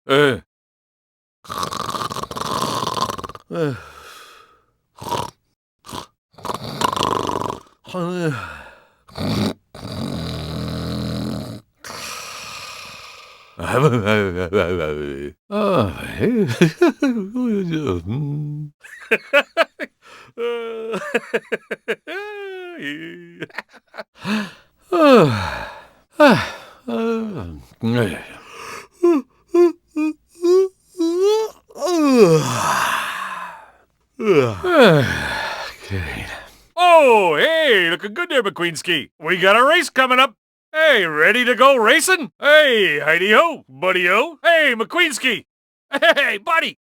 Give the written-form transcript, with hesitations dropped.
Uh. Okay. Oh, hey, looking good there, McQueenski. We got a race coming up. Hey, ready to go racing? Hey, Heidi-ho, buddy-ho. Hey, McQueenski. Hey, buddy.